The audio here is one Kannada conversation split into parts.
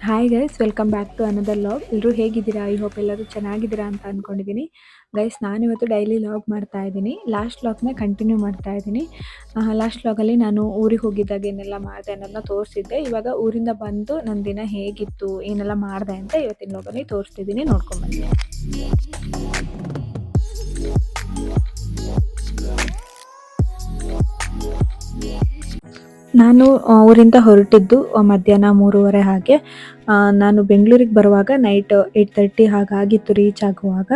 Hi guys, welcome back to another log. ಎಲ್ಲರೂ ಹೇಗಿದ್ದೀರಾ? ಐ ಹೋಪ್ ಎಲ್ಲರೂ ಚೆನ್ನಾಗಿದ್ದೀರಾ ಅಂತ ಅಂದ್ಕೊಂಡಿದ್ದೀನಿ. ಗೈಸ್, ನಾನಿವತ್ತು ಡೈಲಿ ಲಾಗ್ ಮಾಡ್ತಾ ಇದ್ದೀನಿ. ಲಾಸ್ಟ್ ಲಾಗ್ನ ಕಂಟಿನ್ಯೂ ಮಾಡ್ತಾ ಇದ್ದೀನಿ. ಲಾಸ್ಟ್ ಲಾಗಲ್ಲಿ ನಾನು ಊರಿಗೆ ಹೋಗಿದ್ದಾಗ ಏನೆಲ್ಲ ಮಾಡಿದೆ ಅನ್ನೋದನ್ನ ತೋರಿಸಿದ್ದೆ. ಇವಾಗ ಊರಿಂದ ಬಂದು ನನ್ನ ದಿನ ಹೇಗಿತ್ತು, ಏನೆಲ್ಲ ಮಾಡಿದೆ ಅಂತ ಇವತ್ತಿನ ಲಾಗಲ್ಲಿ ತೋರಿಸ್ತಿದ್ದೀನಿ. ನೋಡ್ಕೊಂಬನ್ನಿ. ನಾನು ಊರಿಂದ ಹೊರಟಿದ್ದು ಮಧ್ಯಾಹ್ನ 3:30 ಹಾಗೆ. ನಾನು ಬೆಂಗಳೂರಿಗೆ ಬರುವಾಗ ನೈಟ್ 8:30 ಹಾಗಾಗಿತ್ತು ರೀಚ್ ಆಗುವಾಗ.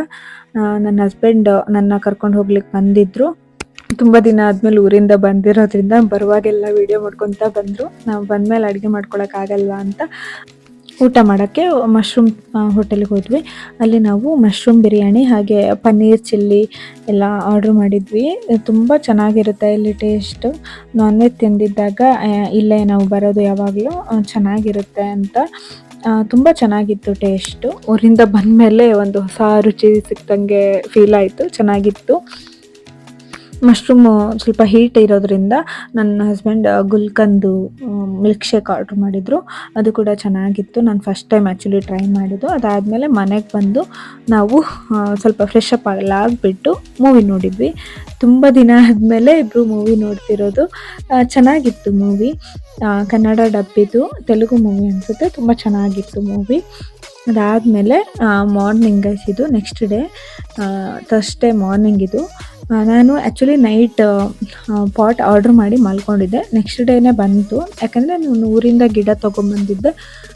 ನನ್ನ ಹಸ್ಬೆಂಡ್ ನನ್ನ ಕರ್ಕೊಂಡು ಹೋಗ್ಲಿಕ್ಕೆ ಬಂದಿದ್ದರು. ತುಂಬ ದಿನ ಆದಮೇಲೆ ಊರಿಂದ ಬಂದಿರೋದ್ರಿಂದ ಬರುವಾಗೆಲ್ಲ ವೀಡಿಯೋ ಮಾಡ್ಕೊತಾ ಬಂದರು. ನಾವು ಬಂದಮೇಲೆ ಅಡುಗೆ ಮಾಡ್ಕೊಳಕ್ಕಾಗಲ್ವಾ ಅಂತ ಊಟ ಮಾಡೋಕ್ಕೆ ಮಶ್ರೂಮ್ ಹೋಟೆಲ್ಗೆ ಹೋದ್ವಿ. ಅಲ್ಲಿ ನಾವು ಮಶ್ರೂಮ್ ಬಿರಿಯಾನಿ ಹಾಗೆ ಪನ್ನೀರ್ ಚಿಲ್ಲಿ ಎಲ್ಲ ಆರ್ಡ್ರ್ ಮಾಡಿದ್ವಿ. ತುಂಬ ಚೆನ್ನಾಗಿರುತ್ತೆ ಇಲ್ಲಿ ಟೇಸ್ಟು. ನಾನ್ ವೆಜ್ ತಿಂದಿದ್ದಾಗ ಇಲ್ಲೇ ನಾವು ಬರೋದು ಯಾವಾಗಲೂ ಚೆನ್ನಾಗಿರುತ್ತೆ ಅಂತ. ತುಂಬ ಚೆನ್ನಾಗಿತ್ತು ಟೇಸ್ಟು. ಊರಿಂದ ಬಂದಮೇಲೆ ಒಂದು ಹೊಸ ರುಚಿ ಸಿಕ್ದಂಗೆ ಫೀಲ್ ಆಯಿತು. ಚೆನ್ನಾಗಿತ್ತು. ಮಶ್ರೂಮು ಸ್ವಲ್ಪ ಹೀಟ್ ಇರೋದ್ರಿಂದ ನನ್ನ ಹಸ್ಬೆಂಡ್ ಗುಲ್ಕಂದು ಮಿಲ್ಕ್ ಶೇಕ್ ಆರ್ಡ್ರ್ ಮಾಡಿದರು. ಅದು ಕೂಡ ಚೆನ್ನಾಗಿತ್ತು. ನಾನು ಫಸ್ಟ್ ಟೈಮ್ ಆ್ಯಕ್ಚುಲಿ ಟ್ರೈ ಮಾಡಿದ್ದು. ಅದಾದಮೇಲೆ ಮನೆಗೆ ಬಂದು ನಾವು ಸ್ವಲ್ಪ ಫ್ರೆಶ್ ಅಪ್ ಎಲ್ಲ ಆಗಿಬಿಟ್ಟು ಮೂವಿ ನೋಡಿದ್ವಿ. ತುಂಬ ದಿನ ಆದಮೇಲೆ ಇಬ್ಬರು ಮೂವಿ ನೋಡ್ತಿರೋದು. ಚೆನ್ನಾಗಿತ್ತು ಮೂವಿ. ಕನ್ನಡ ಡಬ್ಬಿದ್ದು, ತೆಲುಗು ಮೂವಿ ಅನಿಸುತ್ತೆ. ತುಂಬ ಚೆನ್ನಾಗಿತ್ತು ಮೂವಿ. ಅದಾದಮೇಲೆ ಮಾರ್ನಿಂಗ್ ಇದು ನೆಕ್ಸ್ಟ್ ಡೇ ಥರ್ಸ್ಡೇ ಮಾರ್ನಿಂಗ್ ಇದು. ನಾನು ಆ್ಯಕ್ಚುಲಿ ನೈಟ್ ಪಾಟ್ ಆರ್ಡ್ರ್ ಮಾಡಿ ಮಲ್ಕೊಂಡಿದ್ದೆ. ನೆಕ್ಸ್ಟ್ ಡೇನೇ ಬಂತು. ಯಾಕಂದರೆ ನಾನು ಊರಿಂದ ಗಿಡ ತೊಗೊಂಬಂದಿದ್ದೆ.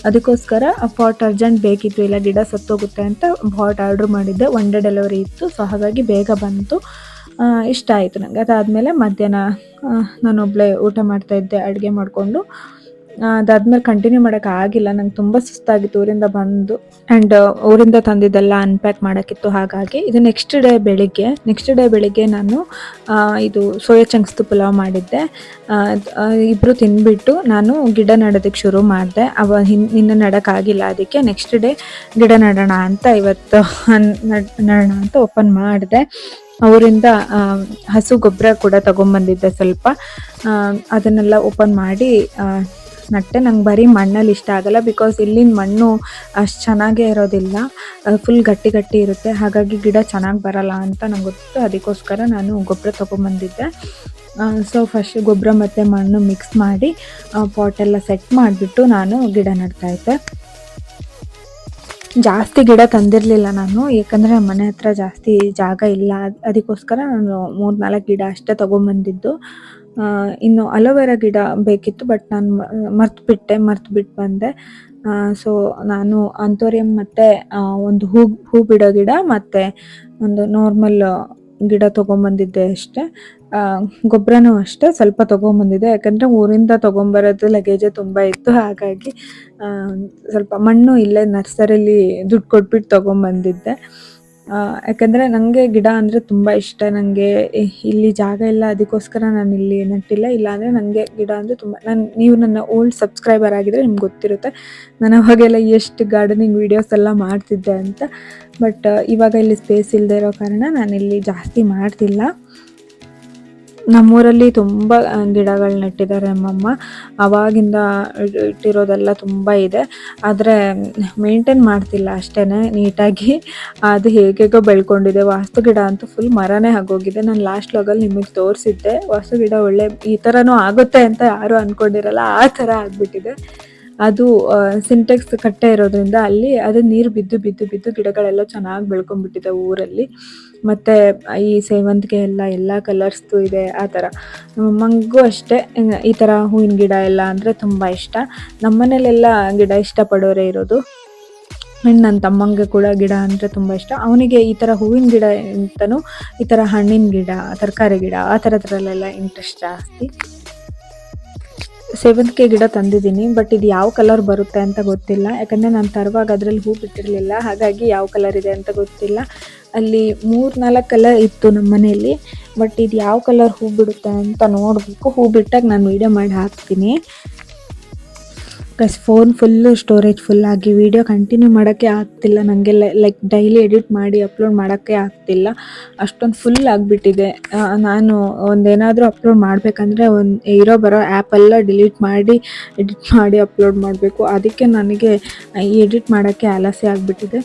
ಅದಕ್ಕೋಸ್ಕರ ಆ ಪಾಟ್ ಅರ್ಜೆಂಟ್ ಬೇಕಿತ್ತು, ಇಲ್ಲ ಗಿಡ ಸತ್ತೋಗುತ್ತೆ ಅಂತ ಪಾಟ್ ಆರ್ಡ್ರ್ ಮಾಡಿದ್ದೆ. ಒನ್ ಡೇ ಡೆಲಿವರಿ ಇತ್ತು. ಸೊ ಹಾಗಾಗಿ ಬೇಗ ಬಂತು. ಇಷ್ಟ ಆಯಿತು ನನಗೆ. ಅದಾದಮೇಲೆ ಮಧ್ಯಾಹ್ನ ನಾನೊಬ್ಬಳೇ ಊಟ ಮಾಡ್ತಾಯಿದ್ದೆ ಅಡುಗೆ ಮಾಡಿಕೊಂಡು. ಅದಾದ್ಮೇಲೆ ಕಂಟಿನ್ಯೂ ಮಾಡೋಕ್ಕಾಗಿಲ್ಲ. ನಂಗೆ ತುಂಬ ಸುಸ್ತಾಗಿತ್ತು ಊರಿಂದ ಬಂದು. ಆ್ಯಂಡ್ ಊರಿಂದ ತಂದಿದ್ದೆಲ್ಲ ಅನ್ಪ್ಯಾಕ್ ಮಾಡೋಕ್ಕಿತ್ತು. ಹಾಗಾಗಿ ಇದು ನೆಕ್ಸ್ಟ್ ಡೇ ಬೆಳಿಗ್ಗೆ ನಾನು ಇದು ಸೋಯಾ ಚಂಕ್ಸ್ದು ಪಲಾವ್ ಮಾಡಿದ್ದೆ. ಇಬ್ಬರು ತಿಂದ್ಬಿಟ್ಟು ನಾನು ಗಿಡ ನೆಡೋದಕ್ಕೆ ಶುರು ಮಾಡಿದೆ. ಇನ್ನು ನೆಡೋಕ್ಕಾಗಿಲ್ಲ. ಅದಕ್ಕೆ ನೆಕ್ಸ್ಟ್ ಡೇ ಗಿಡ ನೆಡೋಣ ಅಂತ ಇವತ್ತು ನೆಡೋಣ ಅಂತ ಓಪನ್ ಮಾಡಿದೆ. ಅವರಿಂದ ಹಸು ಗೊಬ್ಬರ ಕೂಡ ತೊಗೊಂಬಂದಿದ್ದೆ ಸ್ವಲ್ಪ. ಅದನ್ನೆಲ್ಲ ಓಪನ್ ಮಾಡಿ ನಟ್ಟೆ. ನಂಗೆ ಬರೀ ಮಣ್ಣಲ್ಲಿ ಇಷ್ಟ ಆಗಲ್ಲ, ಬಿಕಾಸ್ ಇಲ್ಲಿನ ಮಣ್ಣು ಅಷ್ಟು ಚೆನ್ನಾಗೇ ಇರೋದಿಲ್ಲ. ಫುಲ್ ಗಟ್ಟಿ ಇರುತ್ತೆ. ಹಾಗಾಗಿ ಗಿಡ ಚೆನ್ನಾಗಿ ಬರಲ್ಲ ಅಂತ ನಂಗೆ ಗೊತ್ತು. ಅದಕ್ಕೋಸ್ಕರ ನಾನು ಗೊಬ್ಬರ ತೊಗೊಂಬಂದಿದ್ದೆ. ಸೊ ಫಸ್ಟ್ ಗೊಬ್ಬರ ಮತ್ತು ಮಣ್ಣು ಮಿಕ್ಸ್ ಮಾಡಿ ಪಾಟೆಲ್ಲ ಸೆಟ್ ಮಾಡಿಬಿಟ್ಟು ನಾನು ಗಿಡ ನೆಡ್ತಾಯಿದ್ದೆ. ಜಾಸ್ತಿ ಗಿಡ ತಂದಿರಲಿಲ್ಲ ನಾನು, ಯಾಕಂದರೆ ಮನೆ ಹತ್ರ ಜಾಸ್ತಿ ಜಾಗ ಇಲ್ಲ. ಅದಕ್ಕೋಸ್ಕರ ನಾನು 3-4 ಗಿಡ ಅಷ್ಟೇ ತೊಗೊಂಬಂದಿದ್ದು. ಇನ್ನು ಅಲೋವೆರಾ ಗಿಡ ಬೇಕಿತ್ತು, ಬಟ್ ನಾನು ಮರ್ತು ಬಂದೆ. ಸೊ ನಾನು ಆಂಥೋರಿಯಂ ಮತ್ತು ಒಂದು ಹೂ ಬಿಡೋ ಗಿಡ ಮತ್ತು ಒಂದು ನಾರ್ಮಲ್ ಗಿಡ ತೊಗೊಂಬಂದಿದ್ದೆ ಅಷ್ಟೇ. ಗೊಬ್ಬರನೂ ಅಷ್ಟೇ ಸ್ವಲ್ಪ ತೊಗೊಂಬಂದಿದ್ದೆ, ಯಾಕಂದರೆ ಊರಿಂದ ತೊಗೊಂಬರೋದು ಲಗೇಜೇ ತುಂಬ ಇತ್ತು. ಹಾಗಾಗಿ ಸ್ವಲ್ಪ ಮಣ್ಣು ಇಲ್ಲೇ ನರ್ಸರಿಲಿ ದುಡ್ಡು ಕೊಟ್ಬಿಟ್ಟು ತೊಗೊಂಬಂದಿದ್ದೆ. ಯಾಕಂದರೆ ನನಗೆ ಗಿಡ ಅಂದರೆ ತುಂಬ ಇಷ್ಟ. ನನಗೆ ಇಲ್ಲಿ ಜಾಗ ಇಲ್ಲ, ಅದಕ್ಕೋಸ್ಕರ ನಾನು ಇಲ್ಲಿ ನೆಟ್ಟಿಲ್ಲ. ಇಲ್ಲಾಂದರೆ ನನಗೆ ಗಿಡ ಅಂದರೆ ತುಂಬ. ನೀವು ನನ್ನ ಓಲ್ಡ್ ಸಬ್ಸ್ಕ್ರೈಬರ್ ಆಗಿದ್ದರೆ ನಿಮ್ಗೆ ಗೊತ್ತಿರುತ್ತೆ ನಾನು ಅವಾಗೆಲ್ಲ ಎಷ್ಟು ಗಾರ್ಡನಿಂಗ್ ವೀಡಿಯೋಸ್ ಎಲ್ಲ ಮಾಡ್ತಿದ್ದೆ ಅಂತ. ಬಟ್ ಇವಾಗ ಇಲ್ಲಿ ಸ್ಪೇಸ್ ಇಲ್ಲದೆ ಇರೋ ಕಾರಣ ನಾನಿಲ್ಲಿ ಜಾಸ್ತಿ ಮಾಡ್ತಿಲ್ಲ. ನಮ್ಮೂರಲ್ಲಿ ತುಂಬ ಗಿಡಗಳು ನೆಟ್ಟಿದ್ದಾರೆ ನಮ್ಮಮ್ಮ. ಆವಾಗಿಂದ ಇಟ್ಟಿರೋದೆಲ್ಲ ತುಂಬ ಇದೆ. ಆದರೆ ಮೇಂಟೈನ್ ಮಾಡ್ತಿಲ್ಲ ಅಷ್ಟೇ ನೀಟಾಗಿ. ಅದು ಹೇಗೇಗೋ ಬೆಳ್ಕೊಂಡಿದೆ. ವಾಸ್ತು ಗಿಡ ಅಂತೂ ಫುಲ್ ಮರನೇ ಆಗೋಗಿದೆ. ನಾನು ಲಾಸ್ಟ್ ಲಾಗಲ್ಲಿ ನಿಮಗೆ ತೋರಿಸಿದ್ದೆ. ವಾಸ್ತು ಗಿಡ ಒಳ್ಳೆ ಈ ಥರನೂ ಆಗುತ್ತೆ ಅಂತ ಯಾರೂ ಅಂದ್ಕೊಂಡಿರಲ್ಲ, ಆ ಥರ ಆಗಿಬಿಟ್ಟಿದೆ. ಅದು ಸಿಂಟೆಕ್ಸ್ ಕಟ್ಟೆ ಇರೋದ್ರಿಂದ ಅಲ್ಲಿ ಅದು ನೀರು ಬಿದ್ದು ಗಿಡಗಳೆಲ್ಲ ಚೆನ್ನಾಗಿ ಬೆಳ್ಕೊಂಡ್ಬಿಟ್ಟಿದೆ ಊರಲ್ಲಿ. ಮತ್ತು ಈ ಸೇವಂತಿಗೆ ಎಲ್ಲ ಕಲರ್ಸ್ದು ಇದೆ. ಆ ಥರ ನಮ್ಮಮ್ಮಂಗೂ ಅಷ್ಟೇ ಈ ಥರ ಹೂವಿನ ಗಿಡ ಎಲ್ಲ ಅಂದರೆ ತುಂಬ ಇಷ್ಟ. ನಮ್ಮನೇಲೆಲ್ಲ ಗಿಡ ಇಷ್ಟಪಡೋರೇ ಇರೋದು. ಆ್ಯಂಡ್ ನನ್ನ ತಮ್ಮಂಗೆ ಕೂಡ ಗಿಡ ಅಂದರೆ ತುಂಬ ಇಷ್ಟ. ಅವನಿಗೆ ಈ ಥರ ಹೂವಿನ ಗಿಡ ಅಂತಲೂ ಈ ಥರ ಹಣ್ಣಿನ ಗಿಡ, ತರಕಾರಿ ಗಿಡ ಆ ಥರದ್ರಲ್ಲೆಲ್ಲ ಇಂಟ್ರೆಸ್ಟ್ ಜಾಸ್ತಿ. ಸೇವಂತಿಗೆ ಗಿಡ ತಂದಿದ್ದೀನಿ, ಬಟ್ ಇದು ಯಾವ ಕಲರ್ ಬರುತ್ತೆ ಅಂತ ಗೊತ್ತಿಲ್ಲ. ಯಾಕಂದರೆ ನಾನು ತರುವಾಗ ಅದರಲ್ಲಿ ಹೂ ಬಿಟ್ಟಿರಲಿಲ್ಲ. ಹಾಗಾಗಿ ಯಾವ ಕಲರ್ ಇದೆ ಅಂತ ಗೊತ್ತಿಲ್ಲ. ಅಲ್ಲಿ 3-4 ಕಲರ್ ಇತ್ತು ನಮ್ಮ ಮನೆಯಲ್ಲಿ. ಬಟ್ ಇದು ಯಾವ ಕಲರ್ ಹೂ ಬಿಡುತ್ತೆ ಅಂತ ನೋಡಬೇಕು. ಹೂ ಬಿಟ್ಟಾಗ ನಾನು ವೀಡಿಯೋ ಮಾಡಿ ಹಾಕ್ತೀನಿ. ಪ್ಲಸ್ ಫೋನ್ ಫುಲ್ಲು ಸ್ಟೋರೇಜ್ ಫುಲ್ಲಾಗಿ ವೀಡಿಯೋ ಕಂಟಿನ್ಯೂ ಮಾಡೋಕ್ಕೆ ಆಗ್ತಿಲ್ಲ ನನಗೆ. ಲೈಕ್ ಡೈಲಿ ಎಡಿಟ್ ಮಾಡಿ ಅಪ್ಲೋಡ್ ಮಾಡೋಕ್ಕೆ ಆಗ್ತಿಲ್ಲ, ಅಷ್ಟೊಂದು ಫುಲ್ ಆಗಿಬಿಟ್ಟಿದೆ. ನಾನು ಒಂದೇನಾದರೂ ಅಪ್ಲೋಡ್ ಮಾಡಬೇಕಂದ್ರೆ ಬರೋ ಆ್ಯಪೆಲ್ಲ ಡಿಲೀಟ್ ಮಾಡಿ ಎಡಿಟ್ ಮಾಡಿ ಅಪ್ಲೋಡ್ ಮಾಡಬೇಕು. ಅದಕ್ಕೆ ನನಗೆ ಈ ಎಡಿಟ್ ಮಾಡೋಕ್ಕೆ ಆಲಸ್ಯ ಆಗಿಬಿಟ್ಟಿದೆ.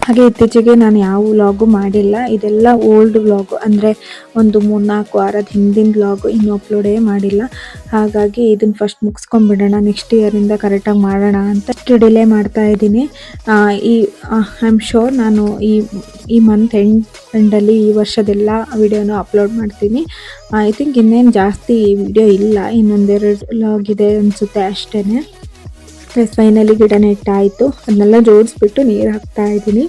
ಹಾಗೆ ಇತ್ತೀಚೆಗೆ ನಾನು ಯಾವ ವ್ಲಾಗು ಮಾಡಿಲ್ಲ, ಇದೆಲ್ಲ ಓಲ್ಡ್ ವ್ಲಾಗು, ಅಂದರೆ ಒಂದು 3-4 ವಾರದ ಹಿಂದಿನ ವ್ಲಾಗು, ಇನ್ನೂ ಅಪ್ಲೋಡೇ ಮಾಡಿಲ್ಲ. ಹಾಗಾಗಿ ಇದನ್ನು ಫಸ್ಟ್ ಮುಗಿಸ್ಕೊಂಡ್ಬಿಡೋಣ, ನೆಕ್ಸ್ಟ್ ಇಯರಿಂದ ಕರೆಕ್ಟಾಗಿ ಮಾಡೋಣ ಅಂತ ಡಿಲೇ ಮಾಡ್ತಾ ಇದ್ದೀನಿ. ಐ ಆಮ್ ಶೋರ್ ನಾನು ಈ ಮಂತ್ ಎಂಡಲ್ಲಿ ಈ ವರ್ಷದೆಲ್ಲ ವಿಡಿಯೋನು ಅಪ್ಲೋಡ್ ಮಾಡ್ತೀನಿ. ಐ ಥಿಂಕ್ ಇನ್ನೇನು ಜಾಸ್ತಿ ವಿಡಿಯೋ ಇಲ್ಲ, ಇನ್ನೊಂದೆರಡು ವ್ಲಾಗ್ ಇದೆ ಅನಿಸುತ್ತೆ ಅಷ್ಟೇ. ಫೈನಲಿ ಗಿಡ ನೆಟ್ಟಾಯಿತು, ಅದನ್ನೆಲ್ಲ ಜೋಡಿಸ್ಬಿಟ್ಟು ನೀರು ಹಾಕ್ತಾ ಇದ್ದೀನಿ.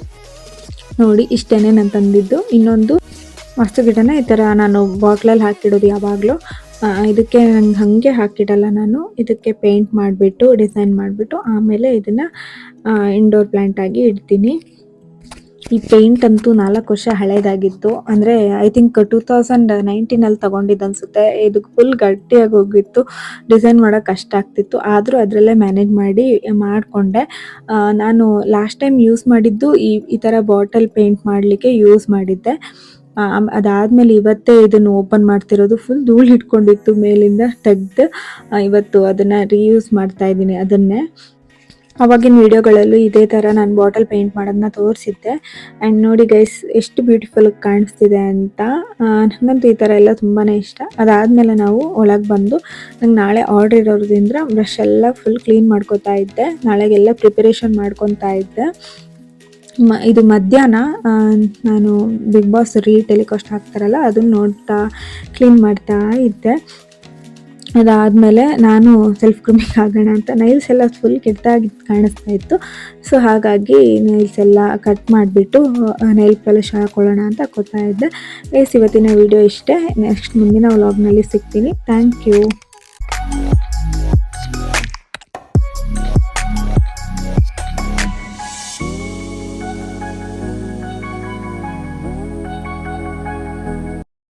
ನೋಡಿ ಇಷ್ಟೇ ನಾನು ತಂದಿದ್ದು. ಇನ್ನೊಂದು ಮಸ್ತು ಗಿಡನ ಈ ಥರ ನಾನು ಬಾಟ್ಲಲ್ಲಿ ಹಾಕಿಡೋದು ಯಾವಾಗಲೂ. ಇದಕ್ಕೆ ನಂಗೆ ಹಾಗೆ ಹಾಕಿಡಲ್ಲ, ನಾನು ಇದಕ್ಕೆ ಪೇಂಟ್ ಮಾಡಿಬಿಟ್ಟು ಡಿಸೈನ್ ಮಾಡಿಬಿಟ್ಟು ಆಮೇಲೆ ಇದನ್ನು ಇಂಡೋರ್ ಪ್ಲ್ಯಾಂಟ್ ಆಗಿ ಇಡ್ತೀನಿ. ಈ ಪೇಂಟ್ ಅಂತೂ 4 ವರ್ಷ ಹಳೇದಾಗಿತ್ತು, ಅಂದರೆ ಐ ಥಿಂಕ್ 2019 ತೊಗೊಂಡಿದ್ದು ಅನಿಸುತ್ತೆ. ಇದಕ್ಕೆ ಫುಲ್ ಗಟ್ಟಿಯಾಗಿ ಹೋಗಿತ್ತು, ಡಿಸೈನ್ ಮಾಡೋಕ್ಕೆ ಕಷ್ಟ ಆಗ್ತಿತ್ತು, ಆದರೂ ಅದರಲ್ಲೇ ಮ್ಯಾನೇಜ್ ಮಾಡಿಕೊಂಡೆ. ನಾನು ಲಾಸ್ಟ್ ಟೈಮ್ ಯೂಸ್ ಮಾಡಿದ್ದು ಈ ಥರ ಬಾಟಲ್ ಪೇಂಟ್ ಮಾಡಲಿಕ್ಕೆ ಯೂಸ್ ಮಾಡಿದ್ದೆ. ಅದಾದಮೇಲೆ ಇವತ್ತೇ ಇದನ್ನು ಓಪನ್ ಮಾಡ್ತಿರೋದು. ಫುಲ್ ಧೂಳು ಹಿಡ್ಕೊಂಡಿತ್ತು, ಮೇಲಿಂದ ತೆಗೆದು ಇವತ್ತು ಅದನ್ನು ರೀಯೂಸ್ ಮಾಡ್ತಾ ಇದ್ದೀನಿ. ಅದನ್ನೇ ಅವಾಗಿನ ವೀಡಿಯೋಗಳಲ್ಲೂ ಇದೇ ಥರ ನಾನು ಬಾಟಲ್ ಪೇಂಟ್ ಮಾಡೋದನ್ನ ತೋರಿಸಿದ್ದೆ. ಆ್ಯಂಡ್ ನೋಡಿ ಗೈಸ್ ಎಷ್ಟು ಬ್ಯೂಟಿಫುಲ್ ಕಾಣಿಸ್ತಿದೆ ಅಂತ. ನನಗಂತೂ ಈ ಥರ ಎಲ್ಲ ತುಂಬಾ ಇಷ್ಟ. ಅದಾದಮೇಲೆ ನಾವು ಒಳಗೆ ಬಂದು, ನಂಗೆ ನಾಳೆ ಆರ್ಡ್ರ್ ಇರೋದ್ರಿಂದ ಬ್ರಷ್ ಎಲ್ಲ ಫುಲ್ ಕ್ಲೀನ್ ಮಾಡ್ಕೊತಾ ಇದ್ದೆ, ನಾಳೆಗೆಲ್ಲ ಪ್ರಿಪರೇಷನ್ ಮಾಡ್ಕೊತಾ ಇದ್ದೆ. ಇದು ಮಧ್ಯಾಹ್ನ ನಾನು ಬಿಗ್ ಬಾಸ್ ಟೆಲಿಕಾಸ್ಟ್ ಹಾಕ್ತಾರಲ್ಲ ಅದನ್ನು ನೋಡ್ತಾ ಕ್ಲೀನ್ ಮಾಡ್ತಾ ಇದ್ದೆ. ಅದಾದಮೇಲೆ ನಾನು ಸೆಲ್ಫ್ ಗ್ರೂಮಿಂಗ್ ಆಗೋಣ ಅಂತ, ನೈಲ್ಸ್ ಎಲ್ಲ ಫುಲ್ ಕೆಟ್ಟದಾಗಿ ಕಾಣಿಸ್ತಾ ಇತ್ತು. ಸೊ ಹಾಗಾಗಿ ನೈಲ್ಸ್ ಎಲ್ಲ ಕಟ್ ಮಾಡಿಬಿಟ್ಟು ನೈಲ್ ಪಾಲಿಶ್ ಹಾಕೊಳ್ಳೋಣ ಅಂತ ಹಾಕೋತಾ ಇದ್ದೆ. ಇವತ್ತಿನ ವಿಡಿಯೋ ಇಷ್ಟೇ. ನೆಕ್ಸ್ಟ್ ಮುಂದಿನ ವ್ಲಾಗ್ನಲ್ಲಿ ಸಿಗ್ತೀನಿ. Thank you.